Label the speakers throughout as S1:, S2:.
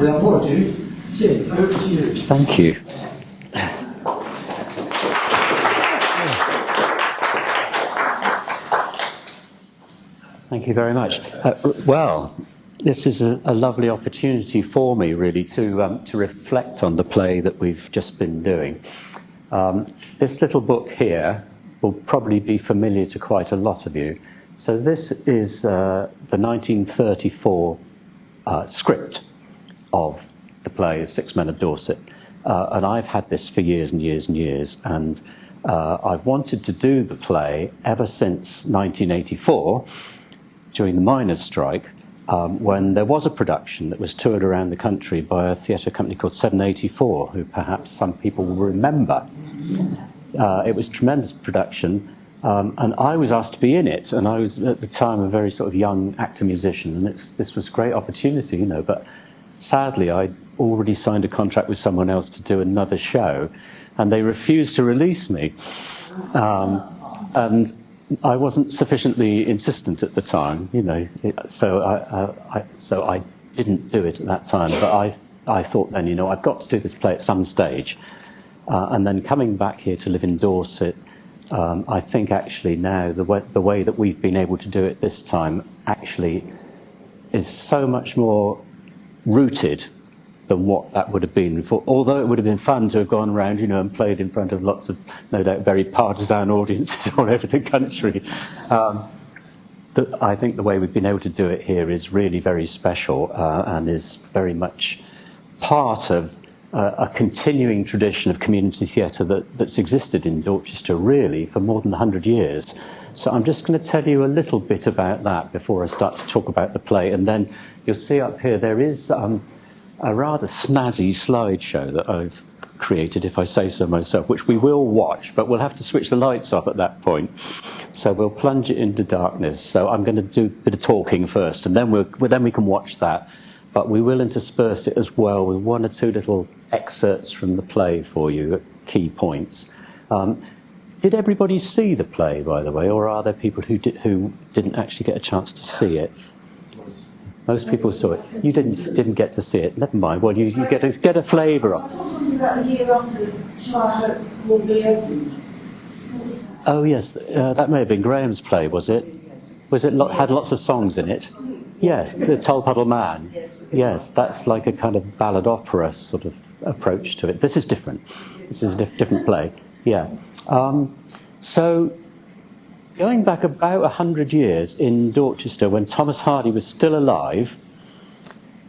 S1: Therefore, Jim, over to you.
S2: Thank you. Thank you very much. Well, this is a lovely opportunity for me, really, to reflect on the play that we've just been doing. This little book here will probably be familiar to quite a lot of you. So this is the 1934 script of the play Six Men of Dorset. And I've had this for years and years and years. And I've wanted to do the play ever since 1984, during the miners' strike, when there was a production that was toured around the country by a theatre company called 784, who perhaps some people will remember. It was a tremendous production, and I was asked to be in it, and I was at the time a very sort of young actor-musician, and this was a great opportunity, you know, but sadly I'd already signed a contract with someone else to do another show, and they refused to release me, and I wasn't sufficiently insistent at the time, you know, so I didn't do it at that time. But I thought then, you know, I've got to do this play at some stage. And then coming back here to live in Dorset, I think actually now the way that we've been able to do it this time actually is so much more rooted than what that would have been before. Although it would have been fun to have gone around, you know, and played in front of lots of, no doubt, very partisan audiences all over the country. I think the way we've been able to do it here is really very special and is very much part of a continuing tradition of community theatre that's existed in Dorchester really for more than 100 years. So I'm just going to tell you a little bit about that before I start to talk about the play, and then you'll see up here there is a rather snazzy slideshow that I've created, if I say so myself, which we will watch, but we'll have to switch the lights off at that point. So we'll plunge it into darkness. So I'm going to do a bit of talking first, and then we can watch that. But we will intersperse it as well with one or two little excerpts from the play for you at key points. Did everybody see the play, by the way, or are there people who didn't actually get a chance to see it? Most people saw it. You didn't get to see it. Never mind. Well, you get a flavour of it.
S1: I saw something about a year after Shire Hall reopened.
S2: Oh yes, that may have been Graham's play, was it? Was it had lots of songs in it? Yes, the Tolpuddle Man. Yes, that's like a kind of ballad opera sort of approach to it. This is different. This is a different play. Yeah. So, going back about 100 years in Dorchester, when Thomas Hardy was still alive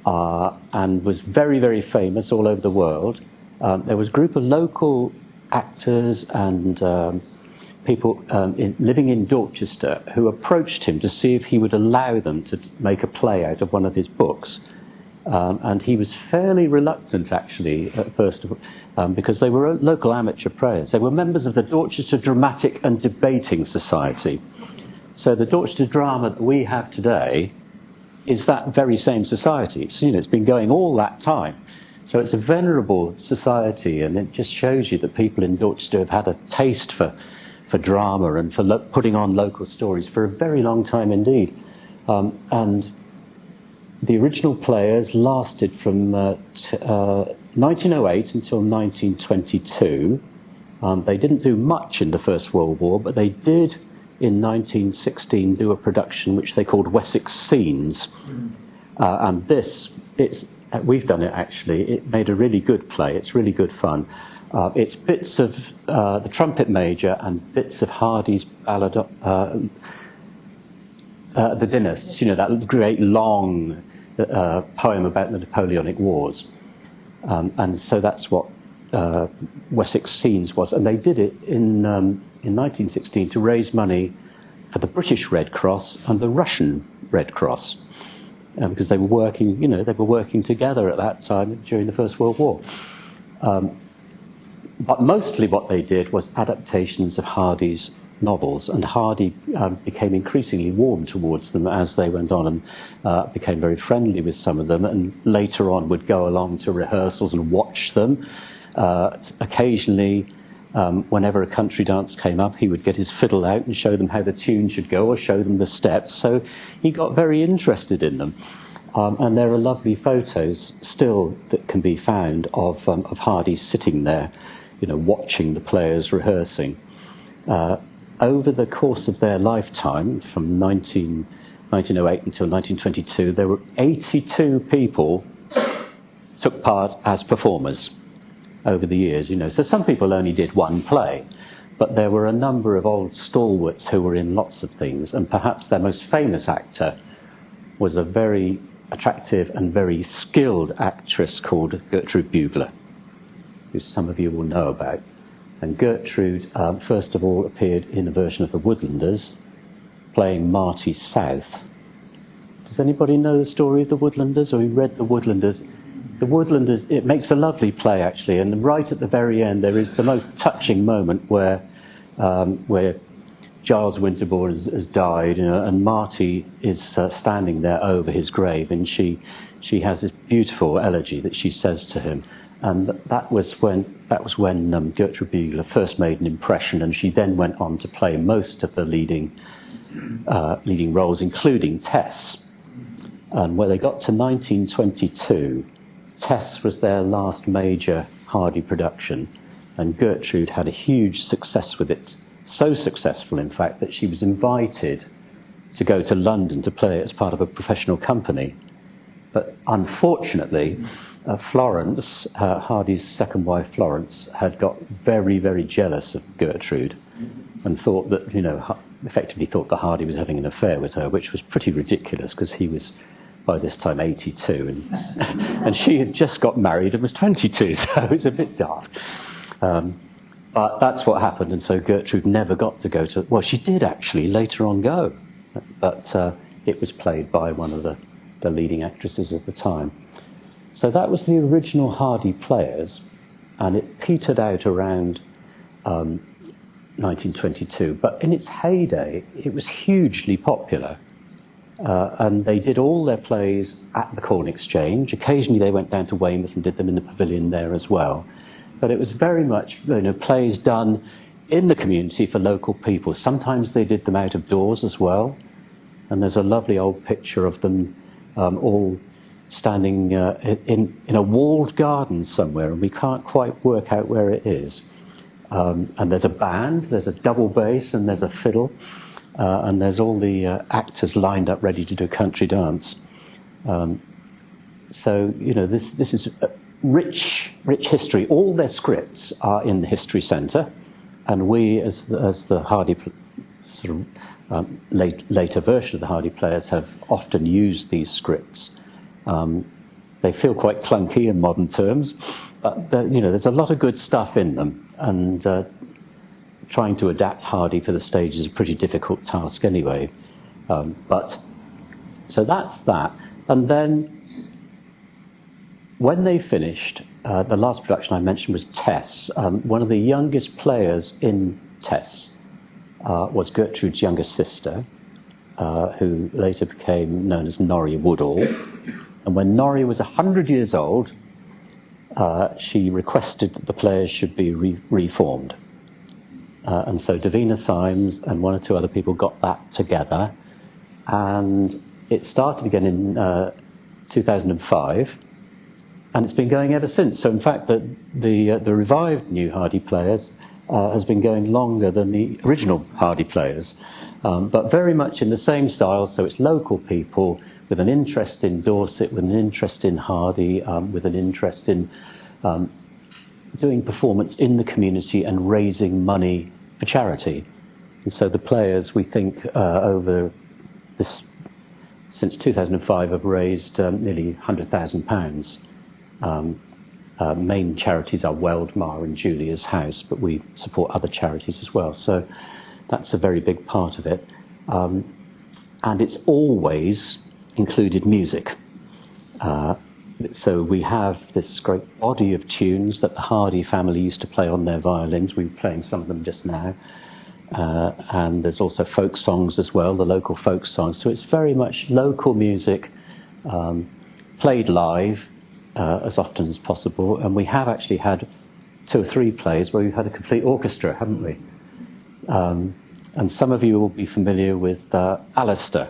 S2: and was very, very famous all over the world, there was a group of local actors and people living in Dorchester who approached him to see if he would allow them to make a play out of one of his books. And he was fairly reluctant, actually, at first, because they were local amateur players. They were members of the Dorchester Dramatic and Debating Society. So the Dorchester drama that we have today is that very same society. It's, it's been going all that time. So it's a venerable society, and it just shows you that people in Dorchester have had a taste for drama and for putting on local stories for a very long time indeed. And the original players lasted from 1908 until 1922. They didn't do much in the First World War, but they did in 1916 do a production which they called Wessex Scenes. And we've done it actually. It made a really good play. It's really good fun. It's bits of the Trumpet Major and bits of Hardy's ballad, The Dynasts, that great long poem about the Napoleonic Wars. And so that's what Wessex Scenes was. And they did it in 1916 to raise money for the British Red Cross and the Russian Red Cross. Because they were working together at that time during the First World War. But mostly what they did was adaptations of Hardy's novels, and Hardy became increasingly warm towards them as they went on, and became very friendly with some of them, and later on would go along to rehearsals and watch them. Occasionally, whenever a country dance came up, he would get his fiddle out and show them how the tune should go, or show them the steps. So he got very interested in them. And there are lovely photos still that can be found of Hardy sitting there, watching the players rehearsing. Over the course of their lifetime, from 1908 until 1922, there were 82 people took part as performers over the years. So some people only did one play, but there were a number of old stalwarts who were in lots of things, and perhaps their most famous actor was a very attractive and very skilled actress called Gertrude Bugler, who some of you will know about. And Gertrude, first of all, appeared in a version of The Woodlanders, playing Marty South. Does anybody know the story of The Woodlanders, or who read The Woodlanders? The Woodlanders, it makes a lovely play, actually, and right at the very end there is the most touching moment where Giles Winterbourne has died, and Marty is standing there over his grave, and she has this beautiful elegy that she says to him. And that was when Gertrude Bugler first made an impression, and she then went on to play most of the leading roles, including Tess. And when they got to 1922, Tess was their last major Hardy production, and Gertrude had a huge success with it. So successful, in fact, that she was invited to go to London to play it as part of a professional company. But unfortunately, Florence, Hardy's second wife Florence, had got very, very jealous of Gertrude and thought that, effectively thought that Hardy was having an affair with her, which was pretty ridiculous because he was, by this time, 82, and she had just got married and was 22, so it was a bit daft. But that's what happened, and so Gertrude never got to go to... Well, she did actually later on go, but it was played by one of the leading actresses at the time. So that was the original Hardy Players, and it petered out around 1922. But in its heyday, it was hugely popular, and they did all their plays at the Corn Exchange. Occasionally they went down to Weymouth and did them in the pavilion there as well. But it was very much, plays done in the community for local people. Sometimes they did them out of doors as well. And there's a lovely old picture of them all standing in a walled garden somewhere, and we can't quite work out where it is. And there's a band, there's a double bass, and there's a fiddle, and there's all the actors lined up ready to do a country dance. So, this is rich history. All their scripts are in the History Centre, and we, as the Hardy later version of the Hardy Players, have often used these scripts. They feel quite clunky in modern terms, but there's a lot of good stuff in them, and trying to adapt Hardy for the stage is a pretty difficult task anyway. So that's that, and then when they finished, the last production I mentioned was Tess. One of the youngest players in Tess was Gertrude's younger sister, who later became known as Norrie Woodall. And when Norrie was 100 years old, she requested that the players should be reformed. And so Davina Symes and one or two other people got that together. And it started again in 2005. And it's been going ever since. So in fact, the revived new Hardy Players has been going longer than the original Hardy Players, but very much in the same style. So it's local people with an interest in Dorset, with an interest in Hardy, with an interest in doing performance in the community and raising money for charity. And so the players, we think, over this, since 2005, have raised nearly £100,000. Main charities are Weldmar and Julia's House, but we support other charities as well. So that's a very big part of it. And it's always included music. So we have this great body of tunes that the Hardy family used to play on their violins. We're playing some of them just now. And there's also folk songs as well, the local folk songs. So it's very much local music, played live, as often as possible, and we have actually had 2 or 3 plays where we've had a complete orchestra, haven't we? And some of you will be familiar with Alistair,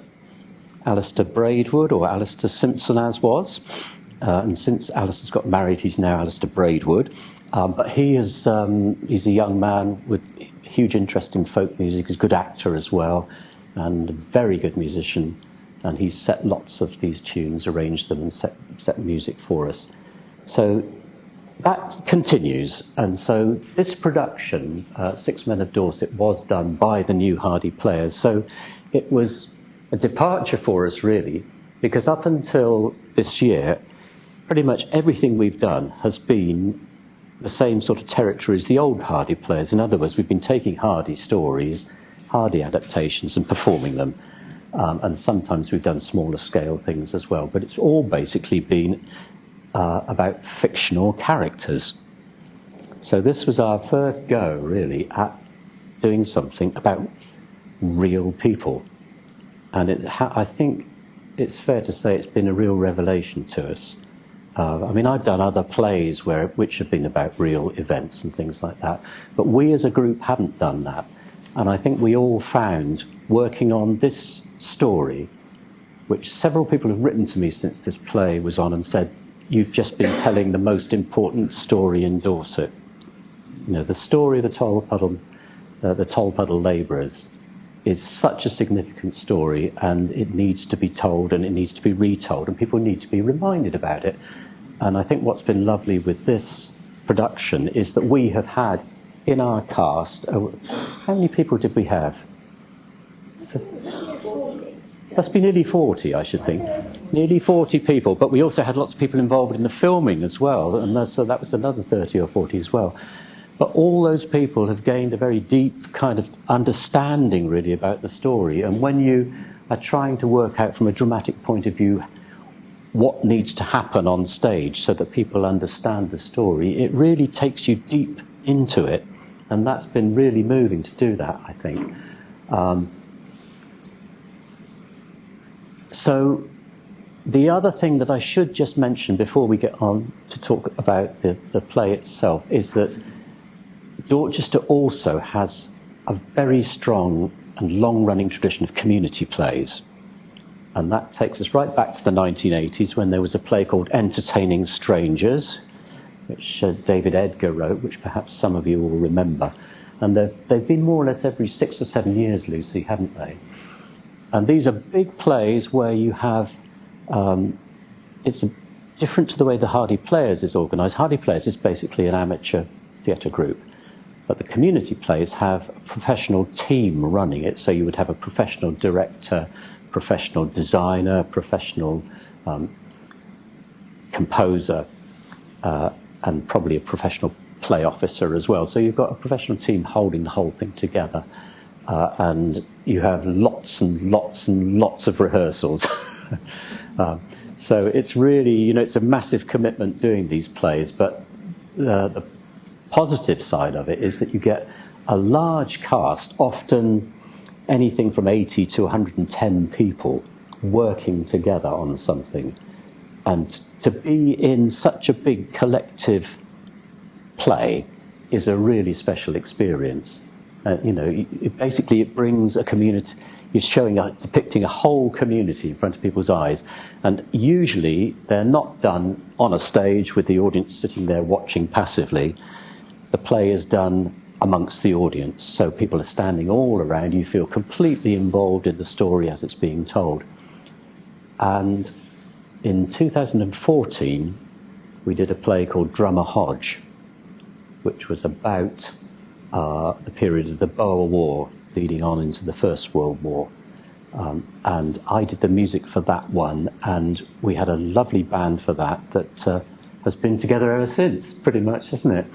S2: Alistair Braidwood, or Alistair Simpson as was. And since Alistair's got married, he's now Alistair Braidwood. But he's a young man with huge interest in folk music. He's a good actor as well, and a very good musician. And he's set lots of these tunes, arranged them, and set music for us. So that continues. And so this production, Six Men of Dorset, was done by the new Hardy Players. So it was a departure for us, really, because up until this year, pretty much everything we've done has been the same sort of territory as the old Hardy Players. In other words, we've been taking Hardy stories, Hardy adaptations, and performing them. And sometimes we've done smaller scale things as well. But it's all basically been about fictional characters. So this was our first go, really, at doing something about real people. And I think it's fair to say it's been a real revelation to us. I mean, I've done other plays which have been about real events and things like that, but we as a group haven't done that. And I think we all found, working on this story, which several people have written to me since this play was on and said, you've just been telling the most important story in Dorset. You know, the story of the Tolpuddle Labourers is such a significant story, and it needs to be told, and it needs to be retold, and people need to be reminded about it. And I think what's been lovely with this production is that we have had in our cast, how many people did we have? Must be nearly 40, I should think. Nearly 40 people, but we also had lots of people involved in the filming as well, and so that was another 30 or 40 as well. But all those people have gained a very deep kind of understanding, really, about the story. And when you are trying to work out from a dramatic point of view what needs to happen on stage so that people understand the story, it really takes you deep into it. And that's been really moving to do that, I think. So the other thing that I should just mention before we get on to talk about the play itself is that Dorchester also has a very strong and long-running tradition of community plays. And that takes us right back to the 1980s when there was a play called Entertaining Strangers, which David Edgar wrote, which perhaps some of you will remember. And they've been more or less every 6 or 7 years, Lucy, haven't they? And these are big plays where you have, it's different to the way the Hardy Players is organised. Hardy Players is basically an amateur theatre group. But the community plays have a professional team running it. So you would have a professional director, professional designer, professional composer, and probably a professional play officer as well. So you've got a professional team holding the whole thing together. And you have lots and lots and lots of rehearsals. So it's really, it's a massive commitment doing these plays. But the positive side of it is that you get a large cast, often anything from 80 to 110 people working together on something. And to be in such a big collective play is a really special experience. It brings a community. You're depicting a whole community in front of people's eyes. And usually they're not done on a stage with the audience sitting there watching passively. The play is done amongst the audience, so people are standing all around. You feel completely involved in the story as it's being told. And in 2014, we did a play called Drummer Hodge, which was about the period of the Boer War leading on into the First World War. And I did the music for that one, and we had a lovely band for that has been together ever since, pretty much, hasn't it?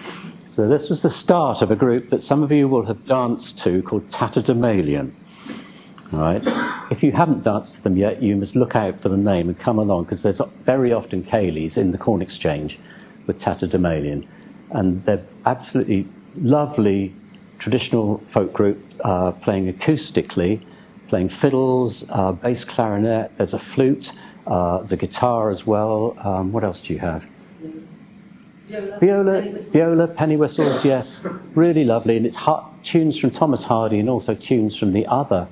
S2: So this was the start of a group that some of you will have danced to called Tatterdemalion. All right. If you haven't danced to them yet, you must look out for the name and come along, because there's very often Kayleys in the Corn Exchange with Tatterdemalion. And they're absolutely lovely traditional folk group, playing acoustically, playing fiddles, bass clarinet, there's a flute, there's a guitar as well. What else do you have? Viola, penny whistles, yes, really lovely. And it's tunes from Thomas Hardy and also tunes from the other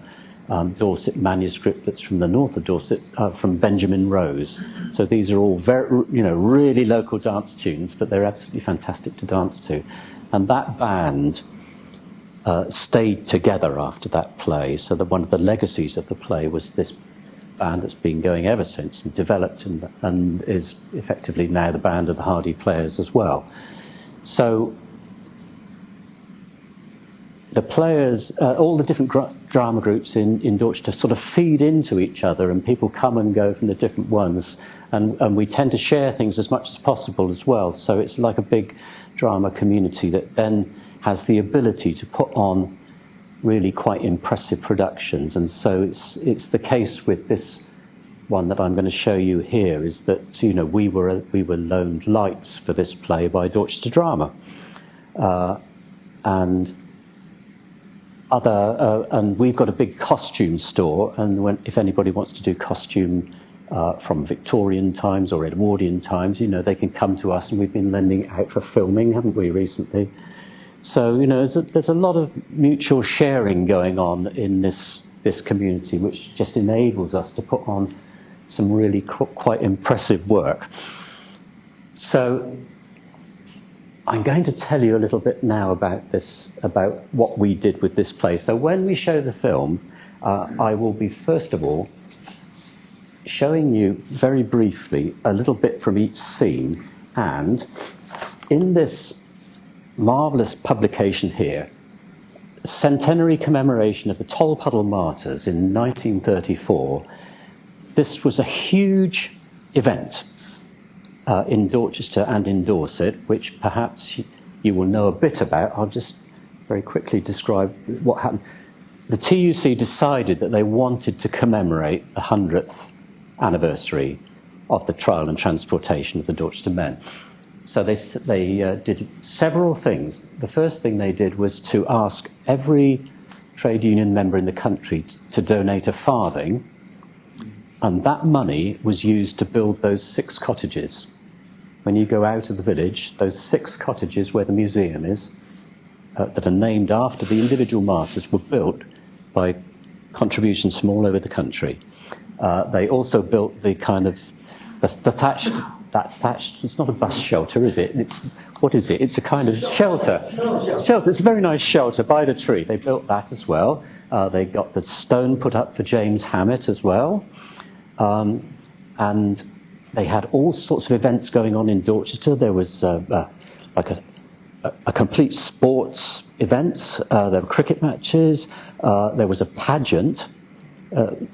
S2: Dorset manuscript that's from the north of Dorset, from Benjamin Rose. So these are all very, really local dance tunes, but they're absolutely fantastic to dance to. And that band stayed together after that play. So one of the legacies of the play was this band that's been going ever since and developed and is effectively now the band of the Hardy Players as well. So the players, all the different drama groups in Dorchester sort of feed into each other, and people come and go from the different ones, and we tend to share things as much as possible as well. So it's like a big drama community that then has the ability to put on really quite impressive productions. And so it's the case with this one that I'm going to show you here, is that we were loaned lights for this play by Dorchester Drama, and we've got a big costume store, and if anybody wants to do costume from Victorian times or Edwardian times, they can come to us, and we've been lending it out for filming, haven't we, recently? So there's a lot of mutual sharing going on in this community, which just enables us to put on some really quite impressive work. So I'm going to tell you a little bit now about what we did with this play. So when we show the film, I will be, first of all, showing you very briefly a little bit from each scene. And in this marvellous publication here, centenary commemoration of the Tolpuddle Martyrs in 1934, this was a huge event in Dorchester and in Dorset, which perhaps you will know a bit about. I'll just very quickly describe what happened. The TUC decided that they wanted to commemorate the 100th anniversary of the trial and transportation of the Dorchester men. So they did several things. The first thing they did was to ask every trade union member in the country to donate a farthing, and that money was used to build those 6 cottages. When you go out of the village, those 6 cottages where the museum is, that are named after the individual martyrs, were built by contributions from all over the country. They also built the kind of the thatched. That thatched, it's not a bus shelter, is it? What is it? It's a kind of shelter. Shelter. It's a very nice shelter by the tree. They built that as well. They got the stone put up for James Hammett as well. And they had all sorts of events going on in Dorchester. There was like a complete sports events. There were cricket matches. There was a pageant,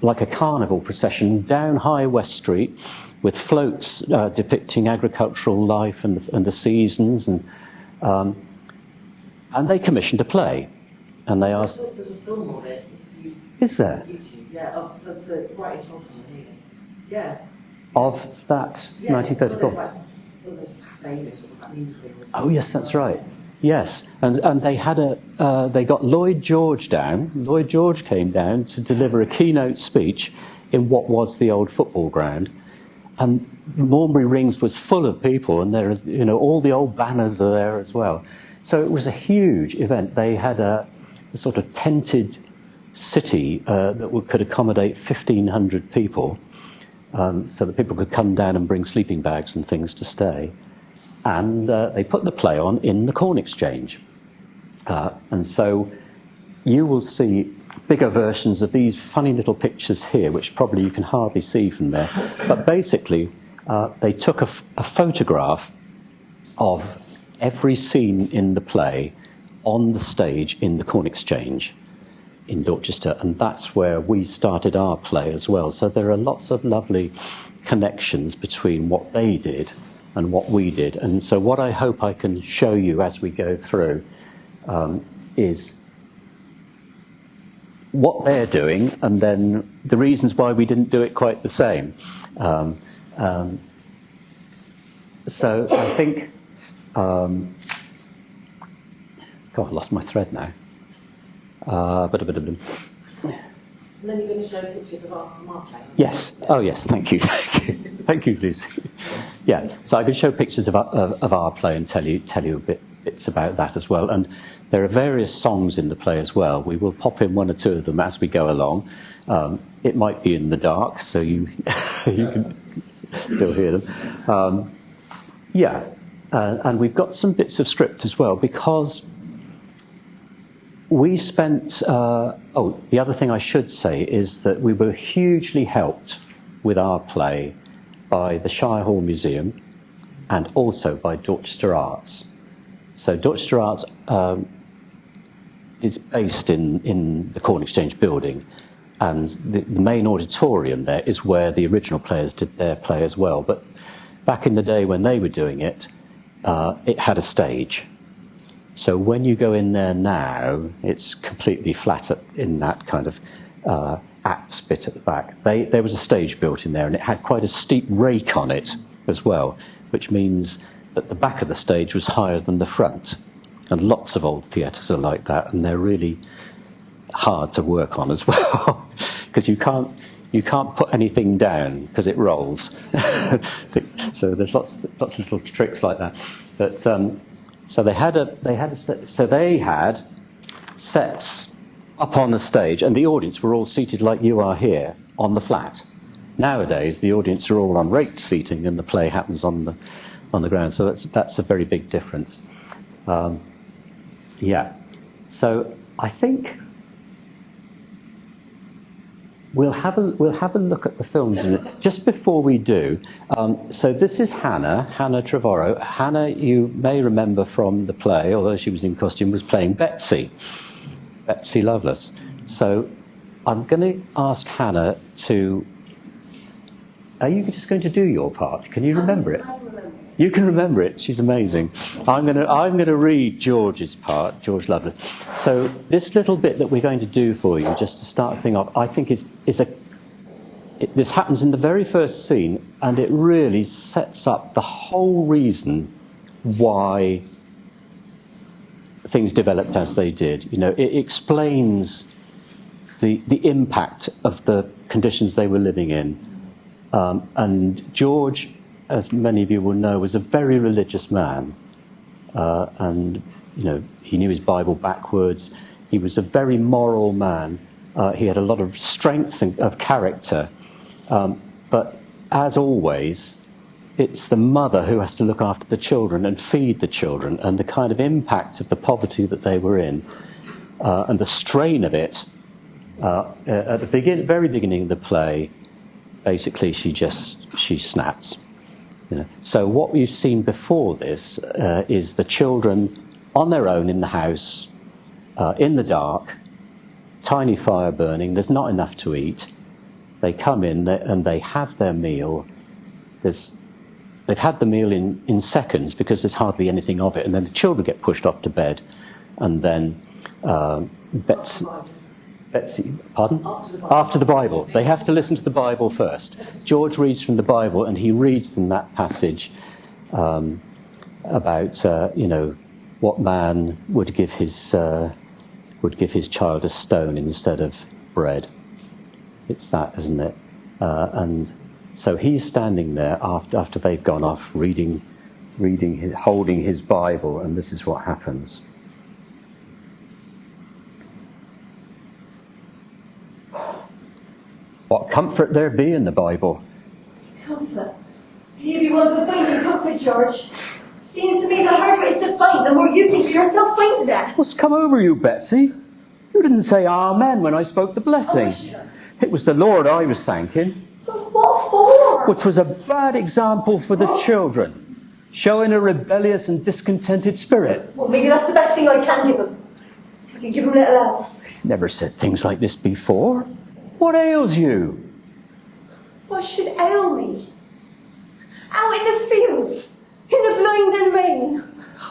S2: like a carnival procession down High West Street, with floats depicting agricultural life and the seasons, and they commissioned a play, and they asked.
S1: There's a film of it.
S2: Is there?
S1: YouTube, yeah, of the right in front of me. Yeah.
S2: Of that 1934. Oh yes, that's right. Yes, and they had they got Lloyd George down. Lloyd George came down to deliver a keynote speech in what was the old football ground. And Mornbury Rings was full of people, and there, all the old banners are there as well. So it was a huge event. They had a sort of tented city that could accommodate 1,500 people, so that people could come down and bring sleeping bags and things to stay. And they put the play on in the Corn Exchange. And so you will see bigger versions of these funny little pictures here, which probably you can hardly see from there. But basically, they took a photograph of every scene in the play on the stage in the Corn Exchange in Dorchester, and that's where we started our play as well. So there are lots of lovely connections between what they did and what we did. And so what I hope I can show you as we go through is what they're doing, and then the reasons why we didn't do it quite the same. So I think, God, I lost my thread now.
S1: And then you're going to show pictures of art from our play.
S2: Yes. Oh, yes. Thank you. Thank you, Lucy. Yeah. So I can show pictures of our play and tell you a bit bits about that as well. And there are various songs in the play as well. We will pop in one or two of them as we go along. It might be in the dark, so you you can still hear them. And we've got some bits of script as well, because we spent... the other thing I should say is that we were hugely helped with our play by the Shire Hall Museum and also by Dorchester Arts. So Dorchester Arts is based in the Corn Exchange building, and the main auditorium there is where the original players did their play as well. But back in the day when they were doing it, it had a stage. So when you go in there now, it's completely flat in that kind of apse bit at the back. There was a stage built in there, and it had quite a steep rake on it as well, which means that the back of the stage was higher than the front. And lots of old theatres are like that, and they're really hard to work on as well, because you can't put anything down because it rolls. So there's lots of little tricks like that. But so they had sets up on the stage, and the audience were all seated like you are here on the flat. Nowadays, the audience are all on raked seating, and the play happens on the ground. So that's a very big difference. So I think we'll have a look at the films in it. Just before we do, so this is Hannah Trevorrow. Hannah, you may remember from the play, although she was in costume, was playing Betsy Lovelace. So I'm going to ask Hannah to... Are you just going to do your part? Can you remember it? You can remember it. She's amazing. I'm going to read George's part, George Lovelace. So this little bit that we're going to do for you, just to start the thing off, I think this happens in the very first scene, and it really sets up the whole reason why things developed as they did. You know, it explains the impact of the conditions they were living in. And George, as many of you will know, was a very religious man, and he knew his Bible backwards. He was a very moral man. He had a lot of strength of character, but as always, it's the mother who has to look after the children and feed the children, and the kind of impact of the poverty that they were in, and the strain of it. At the very beginning of the play, basically she snaps. So what we've seen before this is the children on their own in the house, in the dark, tiny fire burning, there's not enough to eat. They come in and they have their meal. They've had the meal in seconds because there's hardly anything of it, and then the children get pushed off to bed, and then Betsy, pardon? After the Bible. They have to listen to the Bible first. George reads from the Bible, and he reads them that passage about, what man would give his child a stone instead of bread. It's that, isn't it? And so he's standing there after they've gone off, holding his Bible, and this is what happens. What comfort there be in the Bible?
S3: Comfort? You be one for finding comfort, George. Seems to me the harder it is to find, the more you think of yourself finding it.
S2: What's come over you, Betsy? You didn't say amen when I spoke the blessing.
S3: Oh, sure.
S2: It was the Lord I was thanking.
S3: So what for?
S2: Which was a bad example for the children, showing a rebellious and discontented spirit.
S3: Well, maybe that's the best thing I can give them. I can give them little else.
S2: Never said things like this before. What ails you?
S3: What should ail me? Out in the fields, in the blinding rain,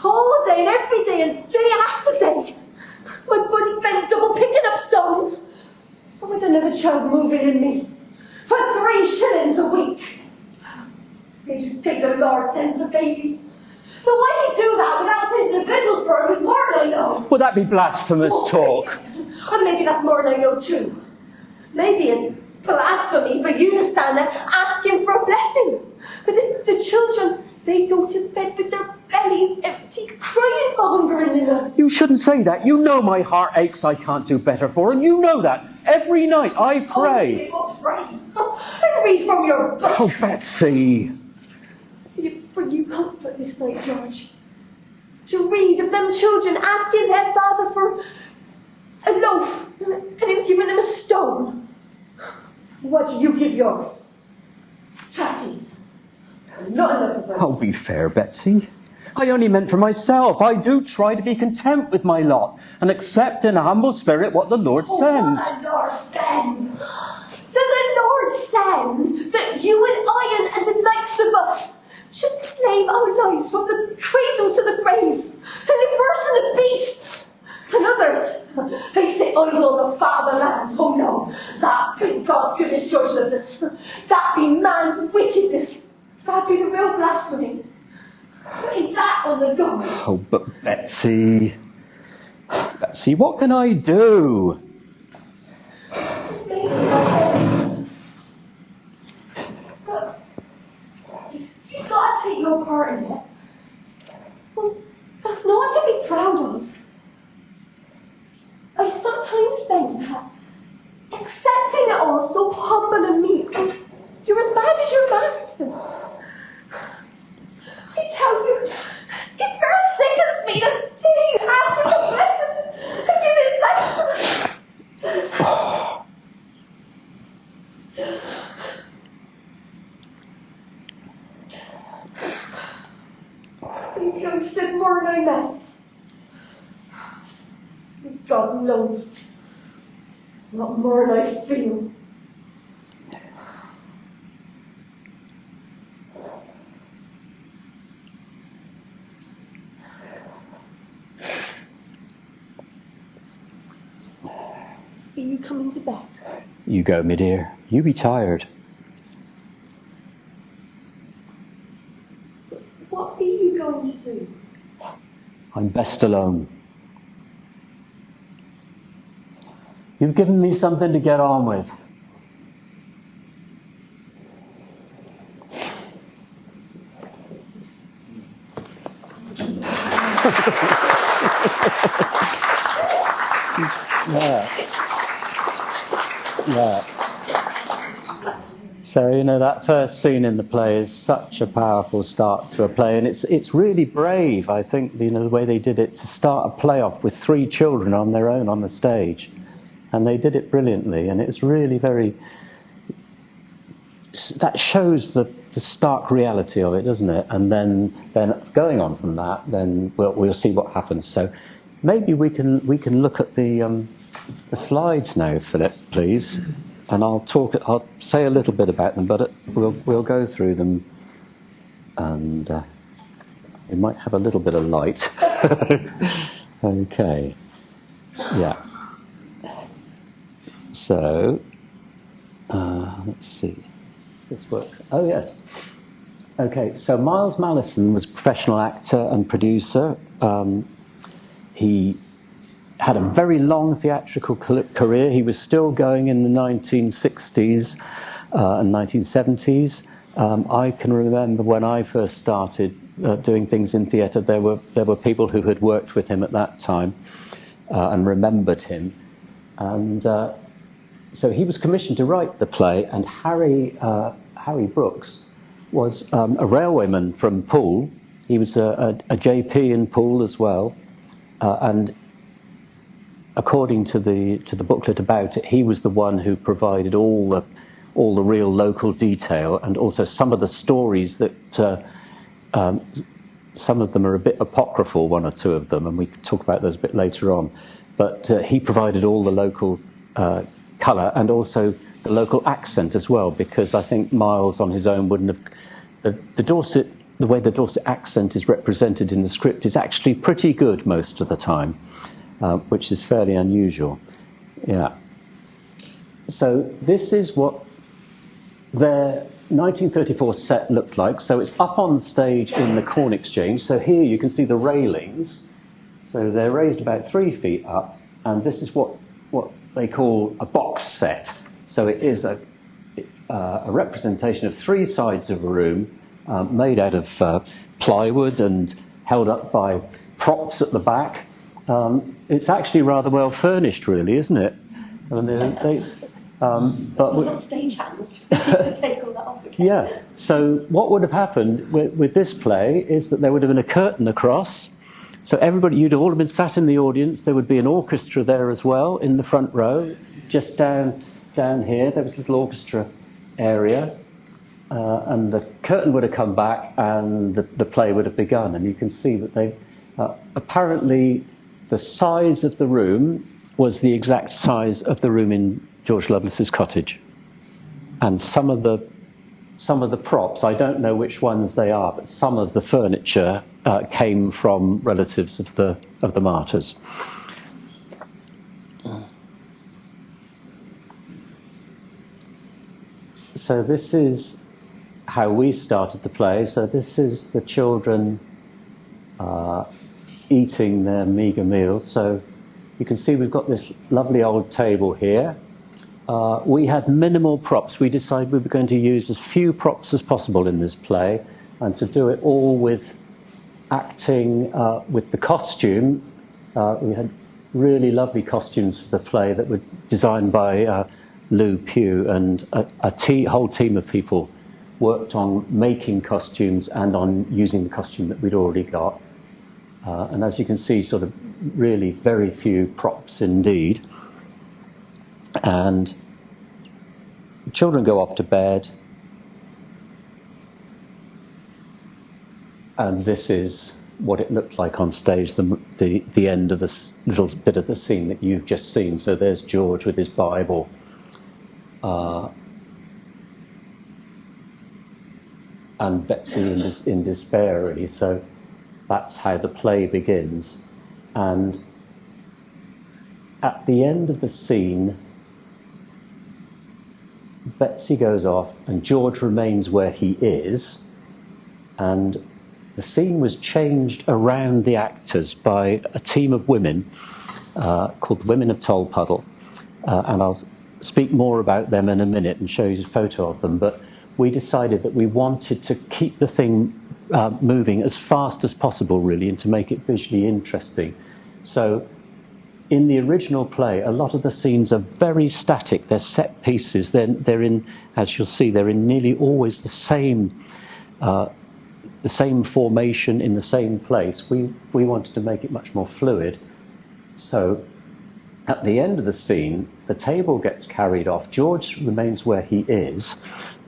S3: all day and every day and day after day. My body bent double picking up stones, and with another child moving in me, for 3 shillings a week. They just say the Lord sends the babies. So why he do that without sending the victuals for it with more than I know?
S2: Would that be blasphemous talk?
S3: And maybe that's more than I know too. Maybe it's blasphemy for you to stand there asking for a blessing. But the children, they go to bed with their bellies belly's empty, crying for hunger in the night.
S4: You shouldn't say that. You know my heart aches I can't do better for, and you know that. Every night I pray.
S3: Oh, pray. And read from your book.
S4: Oh, Betsy.
S3: Did it bring you comfort this night, George? To read of them children asking their father for a loaf and him giving them a stone? What do you give yours? Tatties. Not enough of them.
S4: Oh, be fair, Betsy. I only meant for myself. I do try to be content with my lot and accept in a humble spirit what the Lord sends.
S3: What the Lord sends? Does the Lord send that you and I and the likes of us should slave our lives from the cradle to the grave and live worse than the beasts? And others, they sit idle on the fat of the land. Oh no, that be God's goodness judgment of this. That be man's wickedness. That be the real blasphemy. Putting that on the Lord.
S4: Oh, but Betsy, what can I do?
S3: But you've got to take your part in it. Well, that's not to be proud of. I sometimes think that, accepting it all so humble and meek, you're as bad as your masters. I tell you, it first sickens me to see you ask for the blessings and give it thanks. Maybe I said more than I meant. God knows, it's not more than I feel. Are you coming to bed?
S4: You go, me dear. You be tired.
S3: What be you going to do?
S4: I'm best alone. You've given me something to get on with. Yeah. So, that first scene in the play is such a powerful start to a play, and it's really brave, I think, the way they did it, to start a play off with 3 children on their own on the stage. And they did it brilliantly, and it's really that shows the stark reality of it, doesn't it? And then going on from that, then we'll see what happens. So maybe we can look at the slides now, Philip, please. And I'll say a little bit about them, but we'll go through them, and we might have a little bit of light. Okay. Yeah. So, let's see. This works. Oh, yes. Okay, so Miles Mallison was a professional actor and producer. He had a very long theatrical career. He was still going in the 1960s and 1970s. I can remember when I first started doing things in theatre, there were people who had worked with him at that time and remembered him. And so he was commissioned to write the play, and Harry Brooks was a railwayman from Poole. He was a JP in Poole as well, and according to the booklet about it, he was the one who provided all the real local detail, and also some of the stories that some of them are a bit apocryphal, one or two of them, and we can talk about those a bit later on. But he provided all the local colour and also the local accent as well, because I think Miles on his own wouldn't have. The way the Dorset accent is represented in the script is actually pretty good most of the time, which is fairly unusual. Yeah. So this is what their 1934 set looked like. So it's up on stage in the Corn Exchange. So here you can see the railings. So they're raised about 3 feet up, and this is what they call a box set. So it is a representation of 3 sides of a room made out of plywood and
S2: held up by props at the back. It's actually rather well furnished, really, isn't it? I mean,
S3: but we've got stagehands to take all that off again.
S2: Yeah, so what would have happened with this play is that there would have been a curtain across, so everybody, you'd all have been sat in the audience, there would be an orchestra there as well in the front row, just down here, there was a little orchestra area, and the curtain would have come back and the play would have begun, and you can see that they, apparently the size of the room was the exact size of the room in George Lovelace's cottage, and some of the props, I don't know which ones they are, but some of the furniture came from relatives of the martyrs. So this is how we started the play. So this is the children eating their meagre meals. So you can see we've got this lovely old table here. We had minimal props. We decided we were going to use as few props as possible in this play, and to do it all with acting, with the costume. We had really lovely costumes for the play that were designed by Lou Pugh, and a whole team of people worked on making costumes and on using the costume that we'd already got. And as you can see, sort of really very few props indeed. And the children go off to bed, and this is what it looked like on stage, the end of this little bit of the scene that you've just seen. So there's George with his Bible, and Betsy in despair, really. So that's how the play begins. And at the end of the scene, Betsy goes off and George remains where he is, and the scene was changed around the actors by a team of women called the Women of Tolpuddle, and I'll speak more about them in a minute and show you a photo of them. But we decided that we wanted to keep the thing moving as fast as possible, really, and to make it visually interesting. So in the original play, a lot of the scenes are very static. They're set pieces. They're in, as you'll see, they're in nearly always the same formation in the same place. We wanted to make it much more fluid. So at the end of the scene, the table gets carried off. George remains where he is,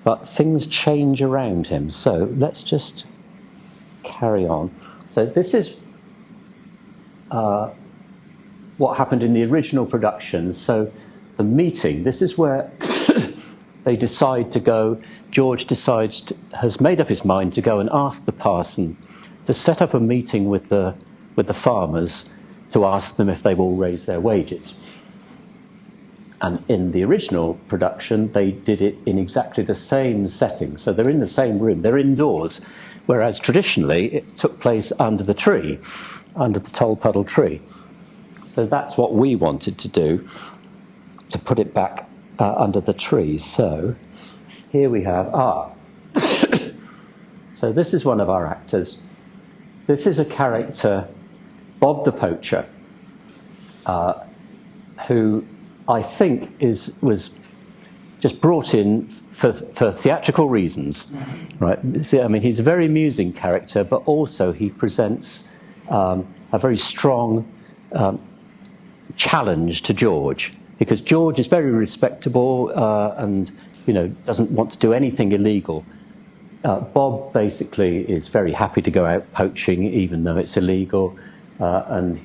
S2: but things change around him. So let's just carry on. So this is what happened in the original production. So the meeting, this is where they decide to go. George has made up his mind to go and ask the parson to set up a meeting with the farmers to ask them if they've all raised their wages. And in the original production, they did it in exactly the same setting. So they're in the same room, they're indoors, whereas traditionally it took place under the tree, under the Tolpuddle tree. So that's what we wanted to do, to put it back under the tree. So here we have, so this is one of our actors. This is a character, Bob the Poacher, who I think was just brought in for theatrical reasons, right? See, I mean, he's a very amusing character, but also he presents a very strong challenge to George, because George is very respectable and, you know, doesn't want to do anything illegal. Bob basically is very happy to go out poaching, even though it's illegal, and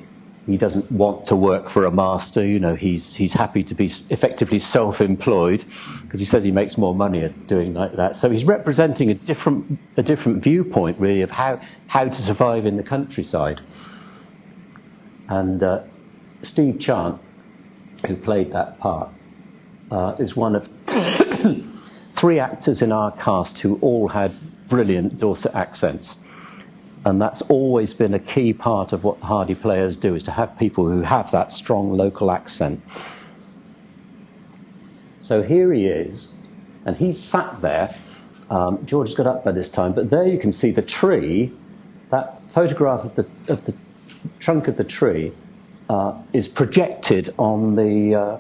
S2: he doesn't want to work for a master. You know, he's happy to be effectively self-employed, because he says he makes more money at doing like that. So he's representing a different viewpoint, really, of how to survive in the countryside. And Steve Chant, who played that part, is one of 3 actors in our cast who all had brilliant Dorset accents. And that's always been a key part of what Hardy players do, is to have people who have that strong local accent. So here he is, and he's sat there. George has got up by this time, but there you can see the tree. That photograph of the trunk of the tree is projected on the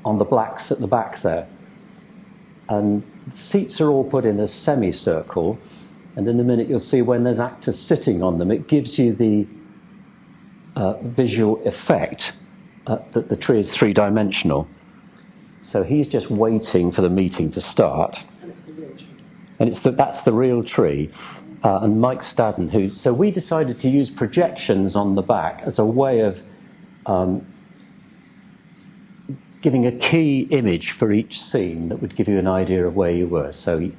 S2: blacks at the back there. And the seats are all put in a semicircle, and in a minute you'll see when there's actors sitting on them, it gives you the visual effect that the tree is three-dimensional. So he's just waiting for the meeting to start.
S1: And it's the real tree.
S2: And that's the real tree. And Mike Stadden, so we decided to use projections on the back as a way of giving a key image for each scene that would give you an idea of where you were. So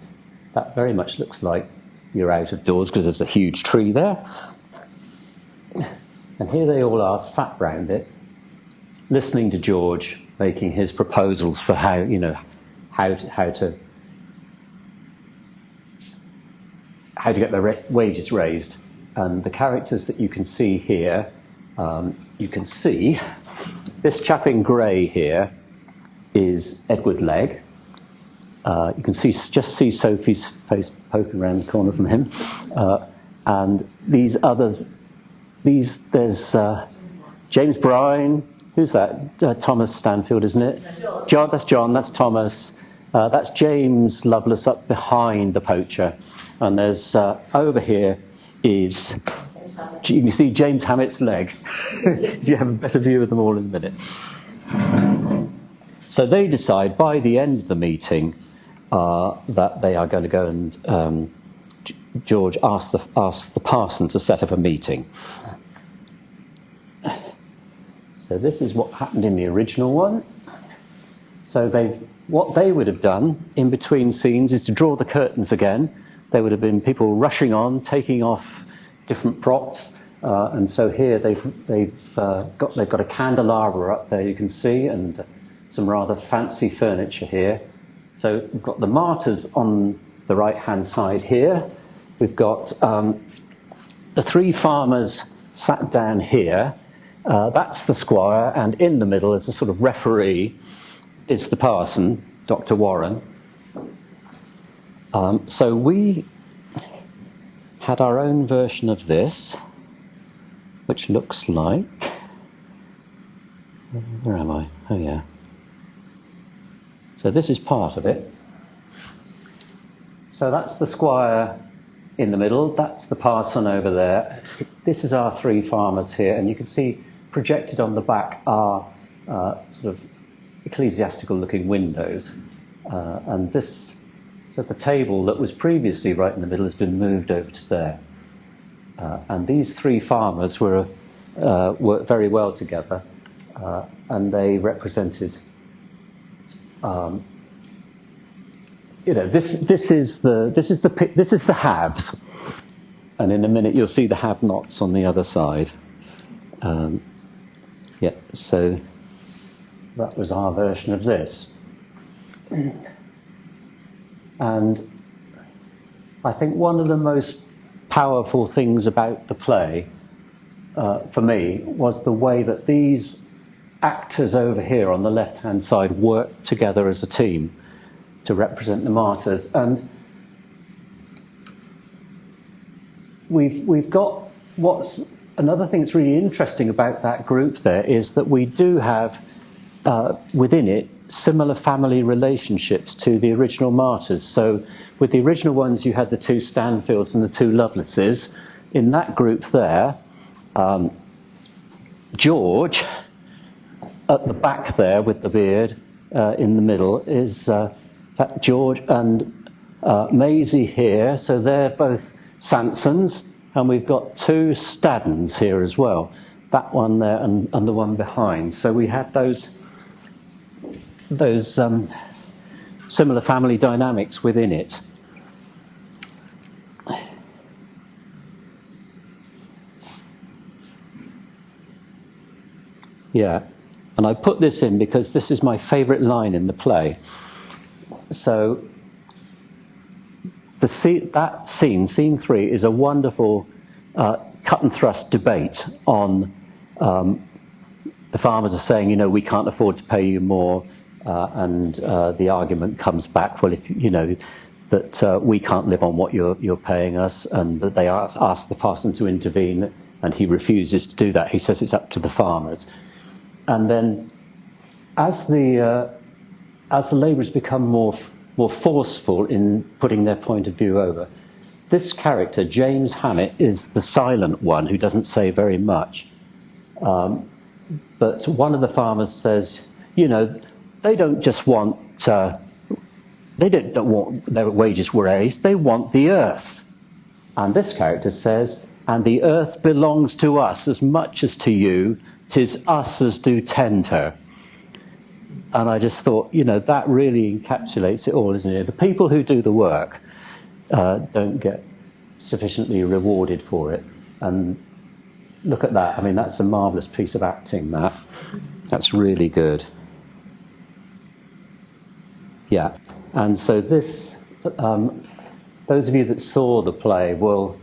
S2: that very much looks like you're out of doors because there's a huge tree there. And here they all are sat round it, listening to George making his proposals for how to get their wages raised. And the characters that you can see here, you can see this chap in grey here is Edward Legg. You can just see Sophie's face poking around the corner from him. And these others, there's James Bryan. Who's that? Thomas Stanfield, isn't it? John. That's John. That's Thomas. That's James Lovelace up behind the poacher. And there's over here is, you can see James Hammett's leg. You have a better view of them all in a minute. So they decide by the end of the meeting that they are going to go and George asks the parson to set up a meeting. So this is what happened in the original one. So what they would have done in between scenes is to draw the curtains again. There would have been people rushing on, taking off different props, and so here they've got a candelabra up there, you can see, and some rather fancy furniture here. So we've got the martyrs on the right-hand side here. We've got the three farmers sat down here. That's the squire, and in the middle, as a sort of referee, is the parson, Dr. Warren. So we had our own version of this, which looks like... Where am I? Oh, yeah. So this is part of it. So that's the squire in the middle. That's the parson over there. This is our three farmers here, and you can see projected on the back are sort of ecclesiastical-looking windows. And this... So the table that was previously right in the middle has been moved over to there. And these three farmers worked very well together, and they represented, this is the haves, and in a minute you'll see the have-nots on the other side. So that was our version of this. And I think one of the most powerful things about the play, for me, was the way that these actors over here on the left-hand side worked together as a team to represent the martyrs. And we've got what's another thing that's really interesting about that group there is that we do have within it similar family relationships to the original martyrs. So with the original ones you had the two Stanfields and the two Lovelaces. In that group there, George at the back there with the beard in the middle is that George, and Maisie here, so they're both Sansons, and we've got two Staddens here as well, that one there and the one behind. So we had those similar family dynamics within it. Yeah, and I put this in because this is my favourite line in the play. So that scene, scene 3, is a wonderful cut and thrust debate on the farmers are saying, we can't afford to pay you more. And the argument comes back, well, if that we can't live on what you're paying us, and that they ask the parson to intervene, and he refuses to do that. He says it's up to the farmers. And then as the labourers become more forceful in putting their point of view over, this character, James Hammett, is the silent one who doesn't say very much. But one of the farmers says, you know, they don't just want, they don't want their wages raised, they want the earth. And this character says, and the earth belongs to us as much as to you, 'tis us as do tend her. And I just thought, you know, that really encapsulates it all, isn't it? The people who do the work don't get sufficiently rewarded for it. And look at that. I mean, that's a marvellous piece of acting, that. That's really good. Yeah. And so this, those of you that saw the play will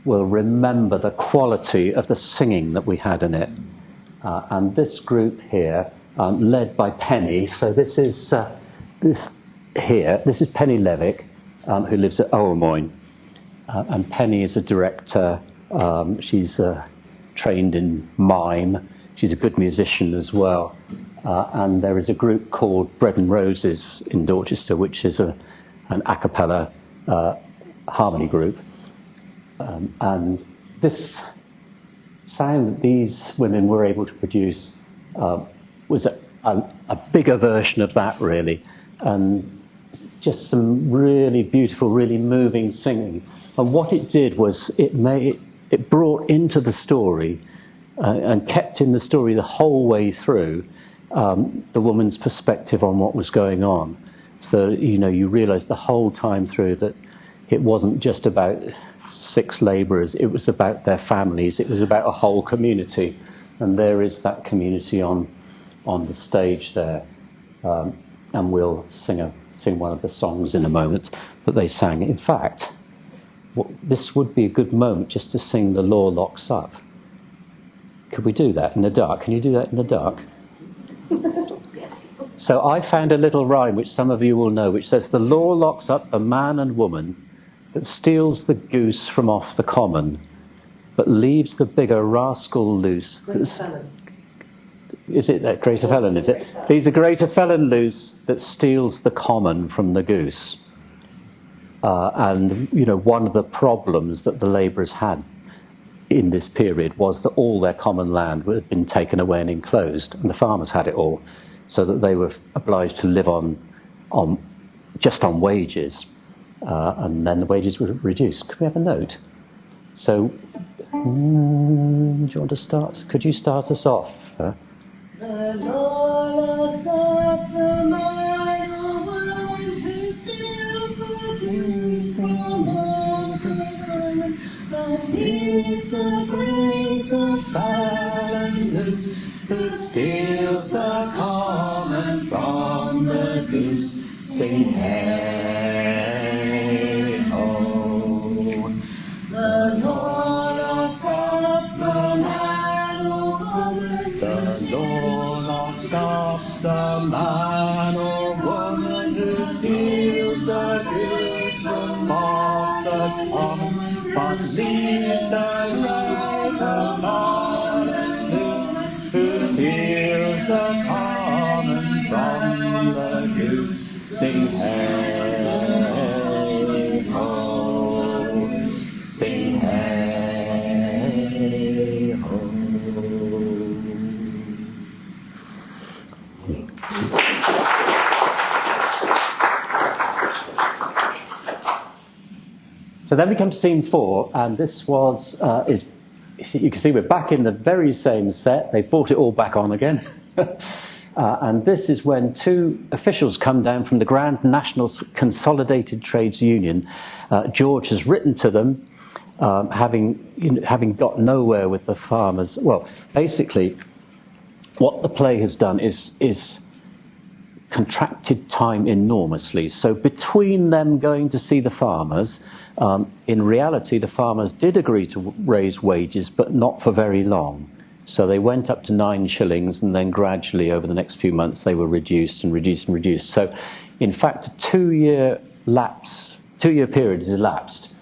S2: remember the quality of the singing that we had in it. And this group here, led by Penny. So this is Penny Levick, who lives at Owermoyne. And Penny is a director. She's trained in mime. She's a good musician as well. And there is a group called Bread and Roses in Dorchester, which is an a cappella harmony group. And this sound that these women were able to produce was a bigger version of that, really. And just some really beautiful, really moving singing. And what it did was it brought into the story and kept in the story the whole way through the woman's perspective on what was going on. So, you know, you realise the whole time through that it wasn't just about 6 labourers, it was about their families, it was about a whole community. And there is that community on the stage there. And we'll sing one of the songs in a moment that they sang. In fact, this would be a good moment just to sing The Law Locks Up. Could we do that in the dark? Can you do that in the dark? So I found a little rhyme which some of you will know, which says, the law locks up the man and woman that steals the goose from off the common, but leaves the bigger rascal loose. Is it that greater felon, is it? Leaves a greater felon loose that steals the common from the goose. And, you know, one of the problems that the labourers had in this period was that all their common land had been taken away and enclosed, and the farmers had it all, so that they were obliged to live on wages, and then the wages were reduced. Could we have a note? So, do you want to start? Could you start us off?
S3: The law locks up the man or woman who steals the goose from off the common, but leaves the grains of fallen loose, who steals the common from the goose. Sing hey ho. The law locks up the man or woman. The law locks up the man or woman who steals the goose from off the common, but leaves the grains of fallen loose, who steals the common from the goose. Sing hey ho, sing hey ho.
S2: So then we come to scene 4, and this was you can see we're back in the very same set. They brought it all back on again. And this is when 2 officials come down from the Grand National Consolidated Trades Union. George has written to them, having got nowhere with the farmers. Well, basically, what the play has done is contracted time enormously. So between them going to see the farmers, in reality, the farmers did agree to raise wages, but not for very long. So they went up to 9 shillings, and then gradually over the next few months they were reduced and reduced and reduced. So in fact, a 2-year 2-year period has elapsed,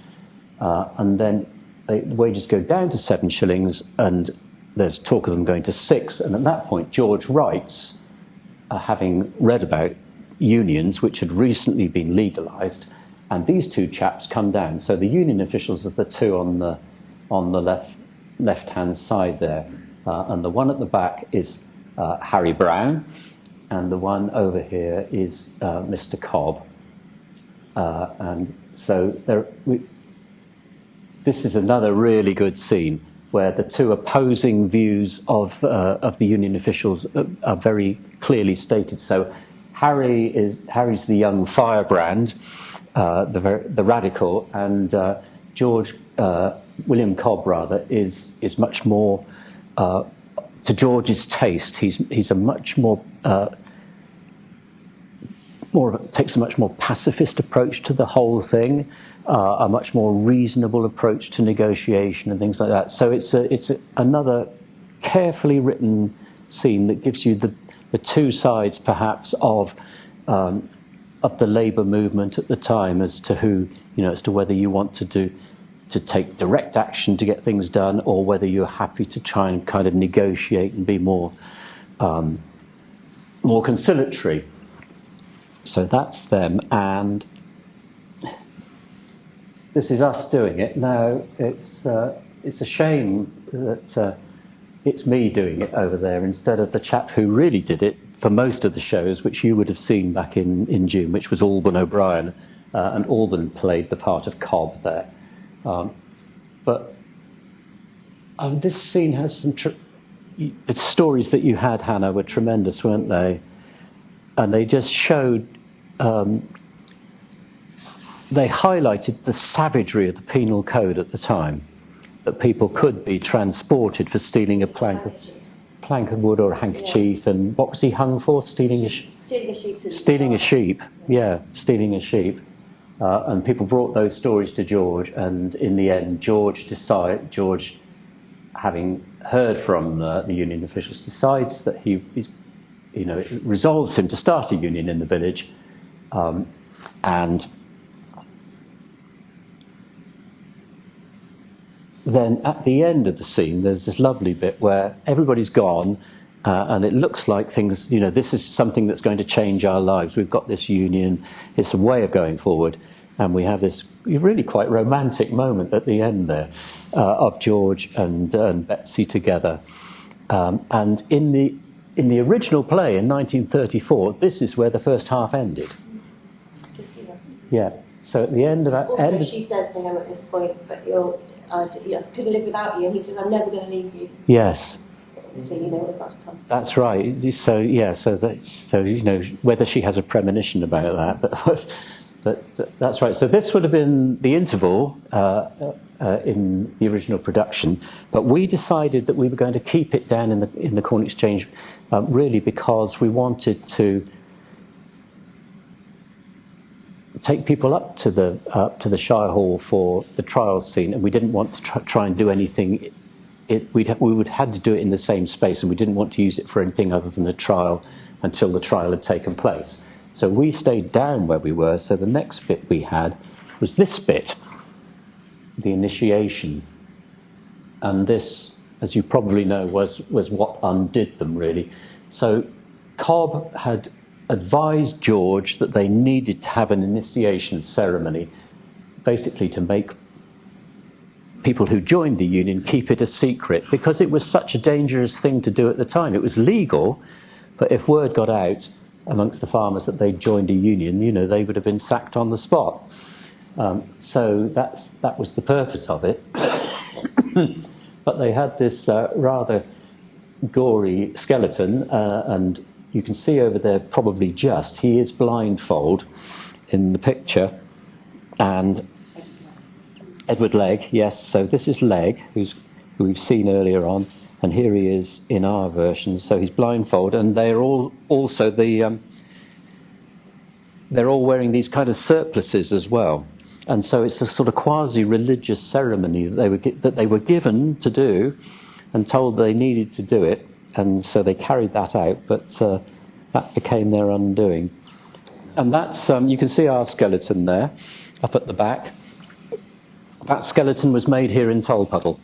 S2: and then the wages go down to 7 shillings, and there's talk of them going to 6. And at that point, George writes, having read about unions which had recently been legalised, and these 2 chaps come down. So the union officials are the 2 on the left-hand side there, and the one at the back is Harry Brown, and the one over here is Mr. Cobb. And so this is another really good scene where the 2 opposing views of the union officials are very clearly stated. So Harry's the young firebrand, the radical, and William Cobb rather is much more to George's taste. He's a much more takes a much more pacifist approach to the whole thing, a much more reasonable approach to negotiation and things like that. So it's another carefully written scene that gives you the 2 sides, perhaps, of the labour movement at the time, as to as to whether you want to take direct action to get things done, or whether you're happy to try and kind of negotiate and be more conciliatory. So that's them, and this is us doing it. Now, it's a shame that it's me doing it over there instead of the chap who really did it for most of the shows, which you would have seen back in June, which was Alban O'Brien, and Alban played the part of Cobb there. But this scene has some... the stories that you had, Hannah, were tremendous, weren't they? And they just showed... they highlighted the savagery of the penal code at the time, that people could be transported for stealing a plank of wood or a handkerchief, and what was he hung for? Stealing a sheep. Stealing a sheep, yeah, stealing a sheep. And people brought those stories to George, and in the end, George, having heard from the union officials, decides that it resolves him to start a union in the village, and then at the end of the scene, there's this lovely bit where everybody's gone, and it looks like things, this is something that's going to change our lives. We've got this union, it's a way of going forward, and we have this really quite romantic moment at the end there of George and Betsy together. And in the original play in 1934, this is where the first half ended. Yeah. So at the end of that...
S3: Also, she says to him at this point, but I couldn't live without you, and he says, I'm never going to leave you.
S2: Yes.
S3: Obviously, what's about to come.
S2: That's right. So, yeah, so whether she has a premonition about that, but that's right. So this would have been the interval in the original production, but we decided that we were going to keep it down in the Corn Exchange, really because we wanted to take people up to the Shire Hall for the trial scene, and we didn't want to try and do anything. We would had to do it in the same space, and we didn't want to use it for anything other than a trial until the trial had taken place. So we stayed down where we were. So the next bit we had was this bit, the initiation, and this, as you probably know, was what undid them really. So Cobb had advised George that they needed to have an initiation ceremony, basically to make people who joined the union keep it a secret, because it was such a dangerous thing to do at the time. It was legal, but if word got out amongst the farmers that they'd joined a union, they would have been sacked on the spot. So that was the purpose of it. But they had this rather gory skeleton, and you can see over there, probably he is blindfold in the picture, and Edward Legg, yes, so this is Legg, who we've seen earlier on, and here he is in our version, so he's blindfold, and they're all also they're all wearing these kind of surplices as well, and so it's a sort of quasi-religious ceremony that they were given to do, and told they needed to do it, and so they carried that out, but that became their undoing. And that's, you can see our skeleton there, up at the back. That skeleton was made here in Tolpuddle,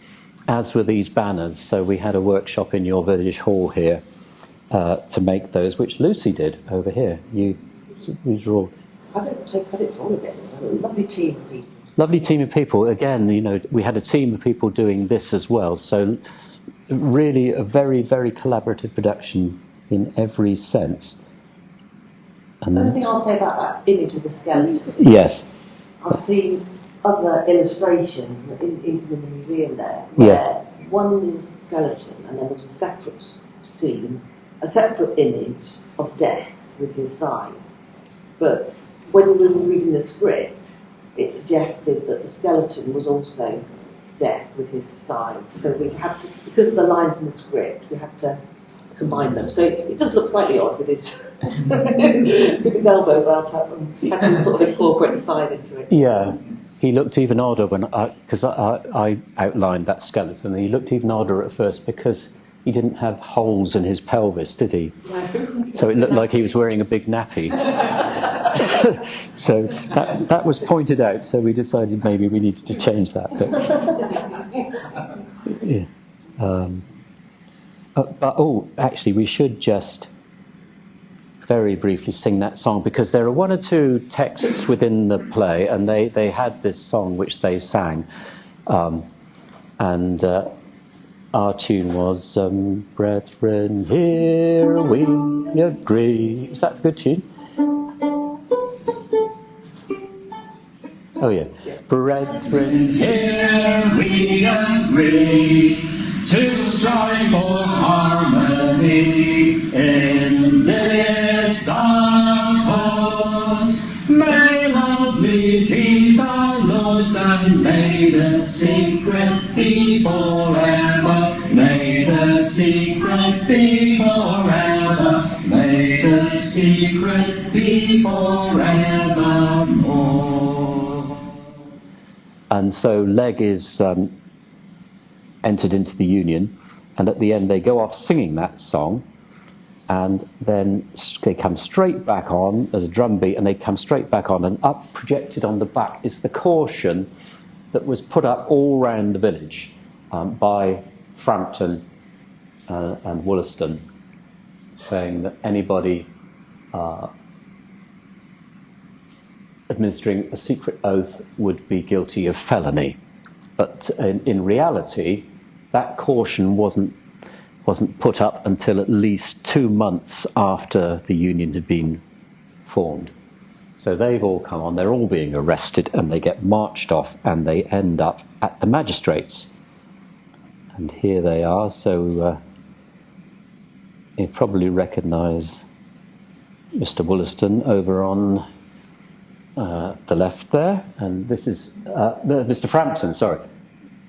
S2: as were these banners. So we had a workshop in your village hall here to make those, which Lucy did over here. These are all...
S5: I don't take credit for all of it. It's a lovely team of people.
S2: Lovely team of people. Again, you know, we had a team of people doing this as well. So really a very, very collaborative production in every sense. And
S5: the only thing I'll say about that image of the skeleton.
S2: Yes.
S5: I've seen other illustrations in the museum there, where one was a skeleton and then there was a separate scene, a separate image of death with his side. But when we were reading the script, it suggested that the skeleton was also death with his side. So we had to, because of the lines in the script, we had to combine them. So it does look slightly odd with his with his elbow belt up, and we had to sort of incorporate the side into it.
S2: Yeah. He looked even odder when because I outlined that skeleton. And he looked even odder at first because he didn't have holes in his pelvis, did he?
S5: No.
S2: So it looked like he was wearing a big nappy. So that was pointed out. So we decided maybe we needed to change that. But, yeah. But actually, we should just very briefly sing that song, because there are one or two texts within the play, and they had this song which they sang, and our tune was "Brethren, here we agree." Is that a good tune? Oh yeah. Brethren,
S6: here we agree to strive for harmony in this our cause. May lovely peace our laws, and may the secret be forever. May the secret be forever. May the secret be forevermore.
S2: And so Leg is entered into the union, and at the end they go off singing that song, and then they come straight back on as a drum beat, and they come straight back on, and up projected on the back is the caution that was put up all round the village by Frampton and Wollaston, saying that anybody administering a secret oath would be guilty of felony. But in reality, that caution wasn't put up until at least 2 months after the union had been formed. So they've all come on, they're all being arrested, and they get marched off, and they end up at the magistrates. And here they are, so you probably recognise Mr. Wollaston over on the left there, and this is Mr. Frampton, sorry.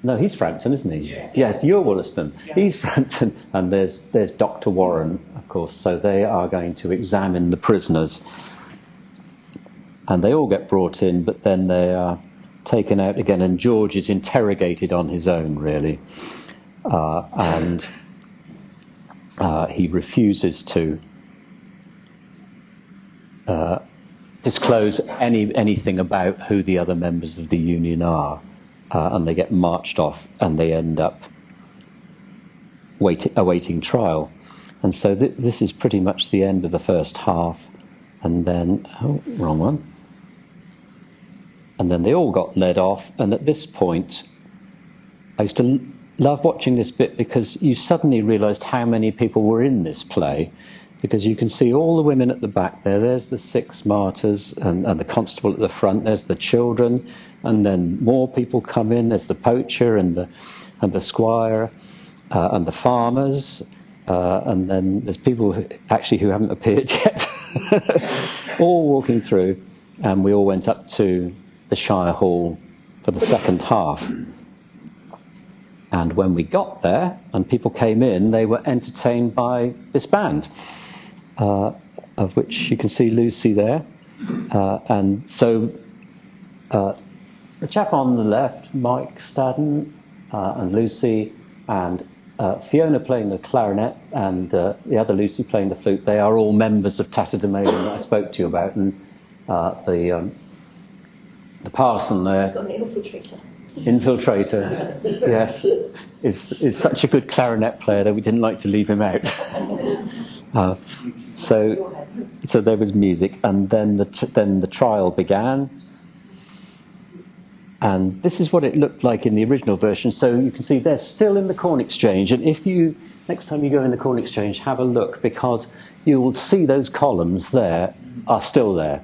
S2: No, he's Frampton, isn't he? Yes, you're Wollaston. Yeah. He's Frampton, and there's Dr. Warren, of course. So they are going to examine the prisoners, and they all get brought in, but then they are taken out again, and George is interrogated on his own, really, and he refuses to disclose anything about who the other members of the union are. And they get marched off, and they end up awaiting trial. And so this is pretty much the end of the first half. And then, wrong one. And then they all got led off. And at this point, I used to love watching this bit, because you suddenly realised how many people were in this play. Because you can see all the women at the back there. There's the 6 martyrs and the constable at the front. There's the children, and then more people come in. There's the poacher and the squire and the farmers, and then there's people who haven't appeared yet, all walking through. And we all went up to the Shire Hall for the second half. And when we got there and people came in, they were entertained by this band. Of which you can see Lucy there. And so the chap on the left, Mike Stadden, and Lucy, and Fiona playing the clarinet, and the other Lucy playing the flute, they are all members of Tatterdemalion that I spoke to you about. And The parson there.
S3: Got an infiltrator.
S2: Infiltrator, yes, is such a good clarinet player that we didn't like to leave him out. So there was music, and then the trial began. And this is what it looked like in the original version. So you can see they're still in the Corn Exchange. And if you, next time you go in the Corn Exchange, have a look, because you will see those columns there are still there.